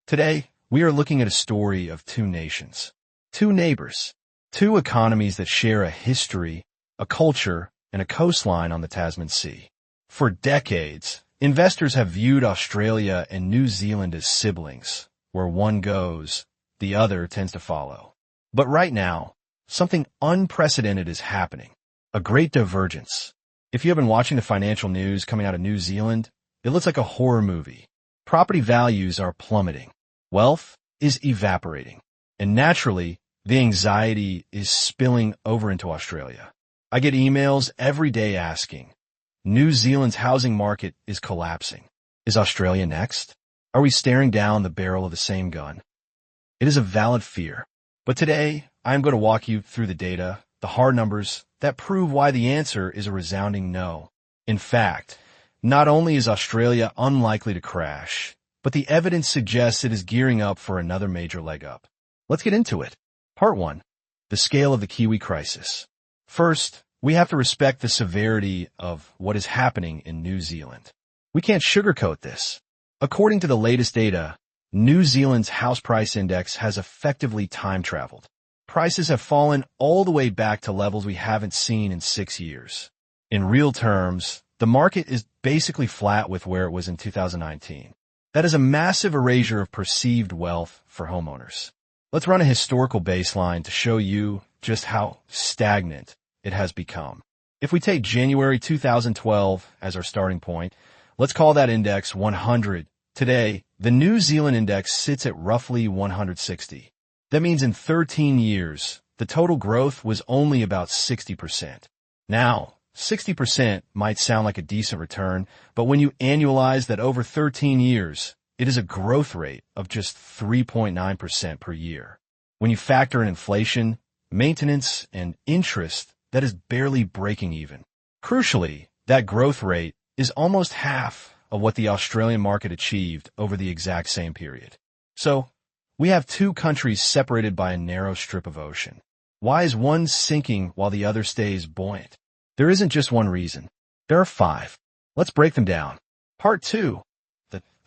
Today, we are looking at a story of two nations, two neighbors, two economies that share a history, a culture, and a coastline on the Tasman Sea. For decades, investors have viewed Australia and New Zealand as siblings. Where one goes, the other tends to follow. But right now, something unprecedented is happening, a great divergence. If you have been watching the financial news coming out of New Zealand, it looks like a horror movie. Property values are plummeting. Wealth is evaporating. And naturally, the anxiety is spilling over into Australia. I get emails every day asking, New Zealand's housing market is collapsing. Is Australia next? Are we staring down the barrel of the same gun? It is a valid fear. But today, I am going to walk you through the data, the hard numbers, that prove why the answer is a resounding no. In fact, not only is Australia unlikely to crash, but the evidence suggests it is gearing up for another major leg up. Let's get into it. Part 1. The scale of the Kiwi crisis. First, we have to respect the severity of what is happening in New Zealand. We can't sugarcoat this. According to the latest data, New Zealand's house price index has effectively time-traveled. Prices have fallen all the way back to levels we haven't seen in 6 years. In real terms, the market is basically flat with where it was in 2019. That is a massive erasure of perceived wealth for homeowners. Let's run a historical baseline to show you just how stagnant it has become. If we take January 2012 as our starting point, let's call that index 100. Today, the New Zealand index sits at roughly 160. That means in 13 years, the total growth was only about 60%. Now, 60% might sound like a decent return, but when you annualize that over 13 years, it is a growth rate of just 3.9% per year. When you factor in inflation, maintenance, and interest, that is barely breaking even. Crucially, that growth rate is almost half of what the Australian market achieved over the exact same period. So, we have two countries separated by a narrow strip of ocean. Why is one sinking while the other stays buoyant? There isn't just one reason. There are 5. Let's break them down. Part 2.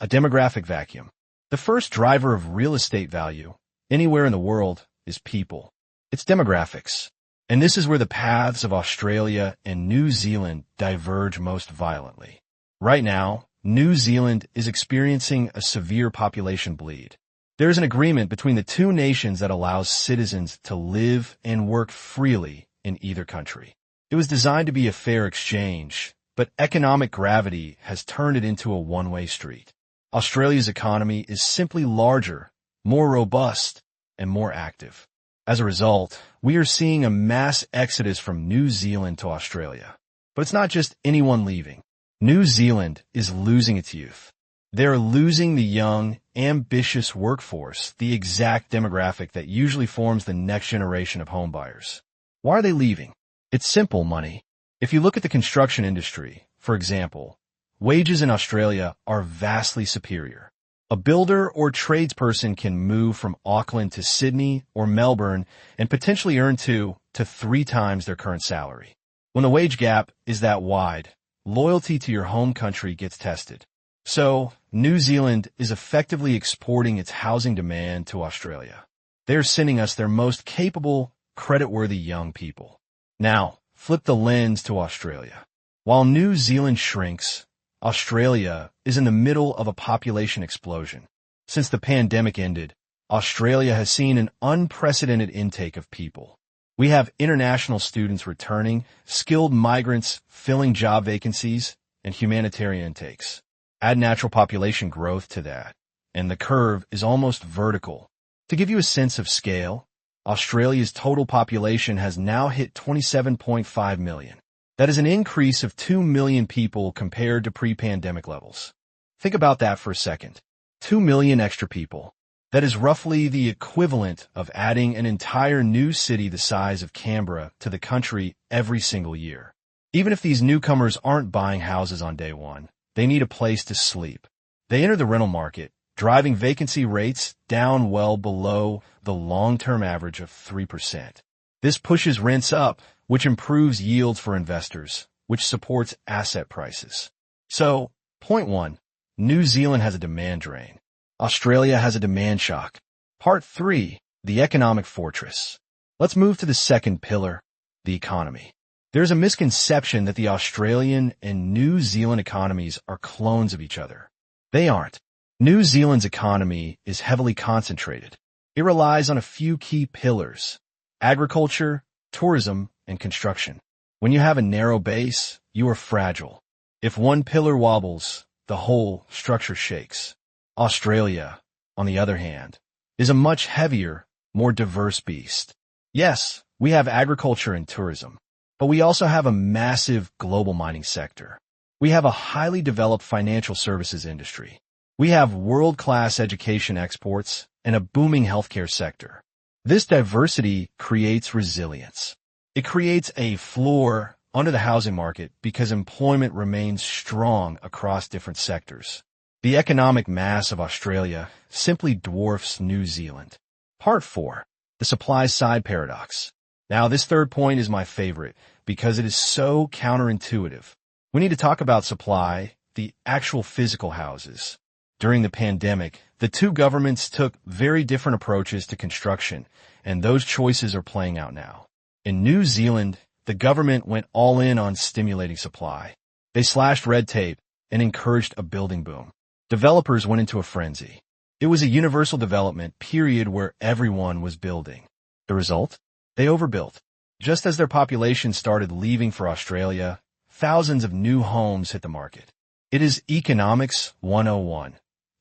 A demographic vacuum. The first driver of real estate value, anywhere in the world, is people. It's demographics. And this is where the paths of Australia and New Zealand diverge most violently. Right now, New Zealand is experiencing a severe population bleed. There is an agreement between the two nations that allows citizens to live and work freely in either country. It was designed to be a fair exchange, but economic gravity has turned it into a one-way street. Australia's economy is simply larger, more robust, and more active. As a result, we are seeing a mass exodus from New Zealand to Australia. But it's not just anyone leaving. New Zealand is losing its youth. They are losing the young, ambitious workforce, the exact demographic that usually forms the next generation of homebuyers. Why are they leaving? It's simple, money. If you look at the construction industry, for example, wages in Australia are vastly superior. A builder or tradesperson can move from Auckland to Sydney or Melbourne and potentially earn 2 to 3 times their current salary. When the wage gap is that wide, loyalty to your home country gets tested. So, New Zealand is effectively exporting its housing demand to Australia. They're sending us their most capable, creditworthy young people. Now, flip the lens to Australia. While New Zealand shrinks, Australia is in the middle of a population explosion. Since the pandemic ended, Australia has seen an unprecedented intake of people. We have international students returning, skilled migrants filling job vacancies, and humanitarian intakes. Add natural population growth to that, and the curve is almost vertical. To give you a sense of scale, Australia's total population has now hit 27.5 million. That is an increase of 2 million people compared to pre-pandemic levels. Think about that for a second. 2 million extra people. That is roughly the equivalent of adding an entire new city the size of Canberra to the country every single year. Even if these newcomers aren't buying houses on day one, they need a place to sleep. They enter the rental market, driving vacancy rates down well below the long-term average of 3%. This pushes rents up, which improves yields for investors, which supports asset prices. So, point 1, New Zealand has a demand drain. Australia has a demand shock. Part 3, the economic fortress. Let's move to the second pillar, the economy. There's a misconception that the Australian and New Zealand economies are clones of each other. They aren't. New Zealand's economy is heavily concentrated. It relies on a few key pillars: agriculture, tourism, and construction. When you have a narrow base, you are fragile. If one pillar wobbles, the whole structure shakes. Australia, on the other hand, is a much heavier, more diverse beast. Yes, we have agriculture and tourism, but we also have a massive global mining sector. We have a highly developed financial services industry. We have world-class education exports and a booming healthcare sector. This diversity creates resilience. It creates a floor under the housing market because employment remains strong across different sectors. The economic mass of Australia simply dwarfs New Zealand. Part 4. The supply side paradox. Now, this third point is my favorite because it is so counterintuitive. We need to talk about supply, the actual physical houses. During the pandemic, the two governments took very different approaches to construction, and those choices are playing out now. In New Zealand, the government went all in on stimulating supply. They slashed red tape and encouraged a building boom. Developers went into a frenzy. It was a universal development period where everyone was building. The result? They overbuilt. Just as their population started leaving for Australia, thousands of new homes hit the market. It is economics 101.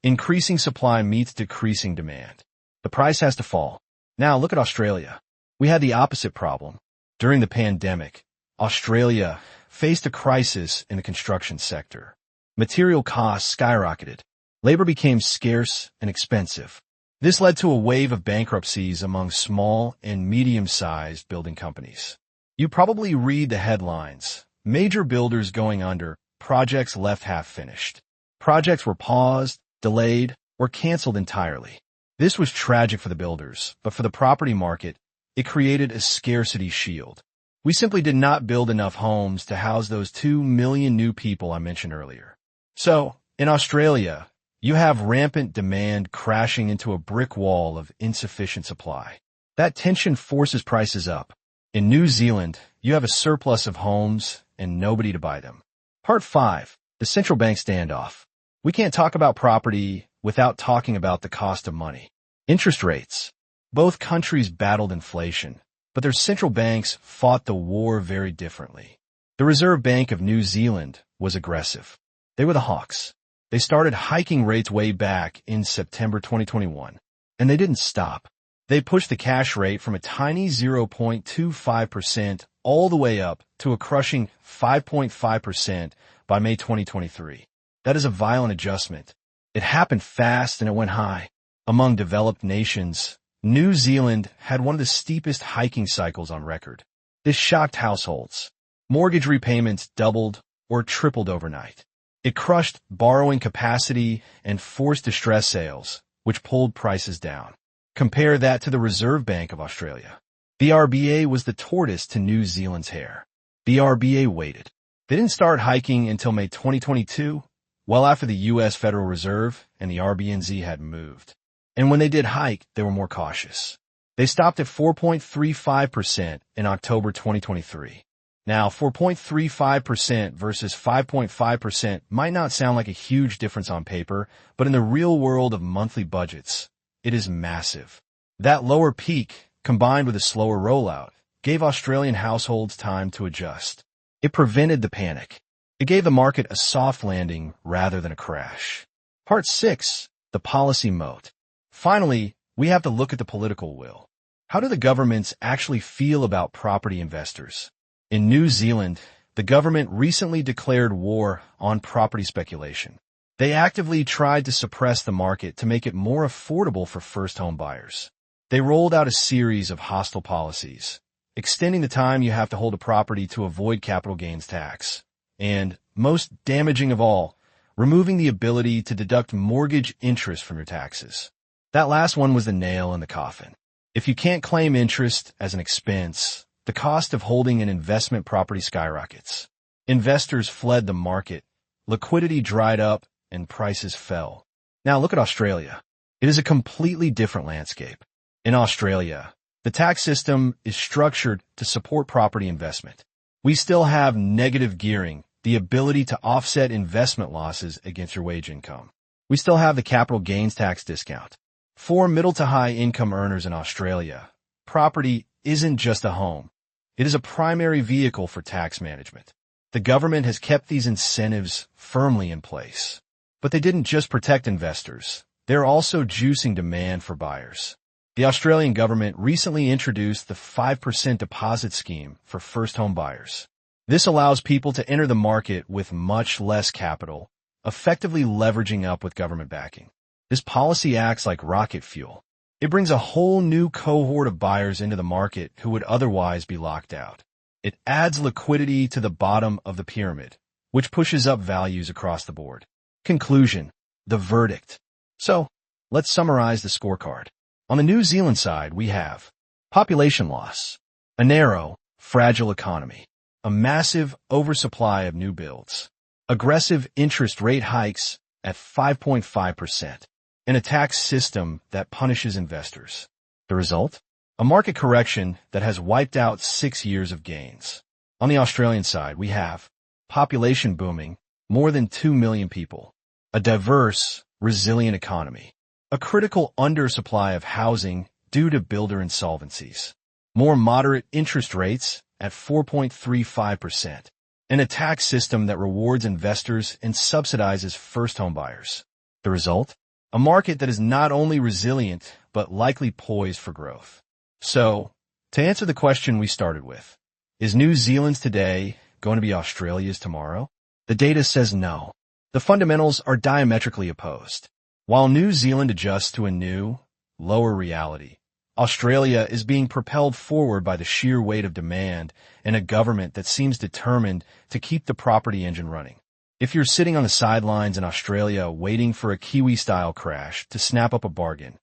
Increasing supply meets decreasing demand. The price has to fall. Now look at Australia. We had the opposite problem. During the pandemic, Australia faced a crisis in the construction sector. Material costs skyrocketed. Labor became scarce and expensive. This led to a wave of bankruptcies among small and medium-sized building companies. You probably read the headlines: major builders going under, projects left half-finished. Projects were paused, delayed, or canceled entirely. This was tragic for the builders, but for the property market, it created a scarcity shield. We simply did not build enough homes to house those 2 million new people I mentioned earlier. So, in Australia, you have rampant demand crashing into a brick wall of insufficient supply. That tension forces prices up. In New Zealand, you have a surplus of homes and nobody to buy them. Part 5. The central bank standoff. We can't talk about property without talking about the cost of money. Interest rates. Both countries battled inflation, but their central banks fought the war very differently. The Reserve Bank of New Zealand was aggressive. They were the hawks. They started hiking rates way back in September 2021, and they didn't stop. They pushed the cash rate from a tiny 0.25% all the way up to a crushing 5.5% by May 2023. That is a violent adjustment. It happened fast and it went high. Among developed nations, New Zealand had one of the steepest hiking cycles on record. This shocked households. Mortgage repayments doubled or tripled overnight. It crushed borrowing capacity and forced distress sales, which pulled prices down. Compare that to the Reserve Bank of Australia. The RBA was the tortoise to New Zealand's hare. The RBA waited. They didn't start hiking until May 2022, well after the U.S. Federal Reserve and the RBNZ had moved. And when they did hike, they were more cautious. They stopped at 4.35% in October 2023. Now, 4.35% versus 5.5% might not sound like a huge difference on paper, but in the real world of monthly budgets, it is massive. That lower peak, combined with a slower rollout, gave Australian households time to adjust. It prevented the panic. It gave the market a soft landing rather than a crash. Part 6. The policy moat. Finally, we have to look at the political will. How do the governments actually feel about property investors? In New Zealand, the government recently declared war on property speculation. They actively tried to suppress the market to make it more affordable for first-home buyers. They rolled out a series of hostile policies, extending the time you have to hold a property to avoid capital gains tax, and, most damaging of all, removing the ability to deduct mortgage interest from your taxes. That last one was the nail in the coffin. If you can't claim interest as an expense, the cost of holding an investment property skyrockets. Investors fled the market, liquidity dried up, and prices fell. Now look at Australia. It is a completely different landscape. In Australia, the tax system is structured to support property investment. We still have negative gearing, the ability to offset investment losses against your wage income. We still have the capital gains tax discount. For middle to high income earners in Australia, property isn't just a home. It is a primary vehicle for tax management. The government has kept these incentives firmly in place. But they didn't just protect investors. They're also juicing demand for buyers. The Australian government recently introduced the 5% deposit scheme for first home buyers. This allows people to enter the market with much less capital, effectively leveraging up with government backing. This policy acts like rocket fuel. It brings a whole new cohort of buyers into the market who would otherwise be locked out. It adds liquidity to the bottom of the pyramid, which pushes up values across the board. Conclusion: the verdict. So, let's summarize the scorecard. On the New Zealand side, we have population loss, a narrow, fragile economy, a massive oversupply of new builds, aggressive interest rate hikes at 5.5%, and a tax system that punishes investors. The result? A market correction that has wiped out 6 years of gains. On the Australian side, we have population booming, more than 2 million people, a diverse, resilient economy, a critical undersupply of housing due to builder insolvencies, more moderate interest rates at 4.35%, and a tax system that rewards investors and subsidizes first home buyers. The result? A market that is not only resilient, but likely poised for growth. So, to answer the question we started with, is New Zealand's today going to be Australia's tomorrow? The data says no. The fundamentals are diametrically opposed. While New Zealand adjusts to a new, lower reality, Australia is being propelled forward by the sheer weight of demand and a government that seems determined to keep the property engine running. If you're sitting on the sidelines in Australia waiting for a Kiwi-style crash to snap up a bargain,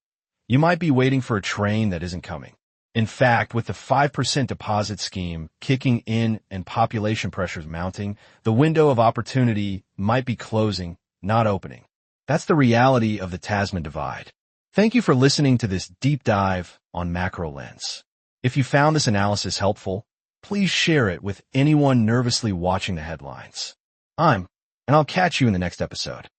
you might be waiting for a train that isn't coming. In fact, with the 5% deposit scheme kicking in and population pressures mounting, the window of opportunity might be closing, not opening. That's the reality of the Tasman divide. Thank you for listening to this deep dive on Macro Lens. If you found this analysis helpful, please share it with anyone nervously watching the headlines. And I'll catch you in the next episode.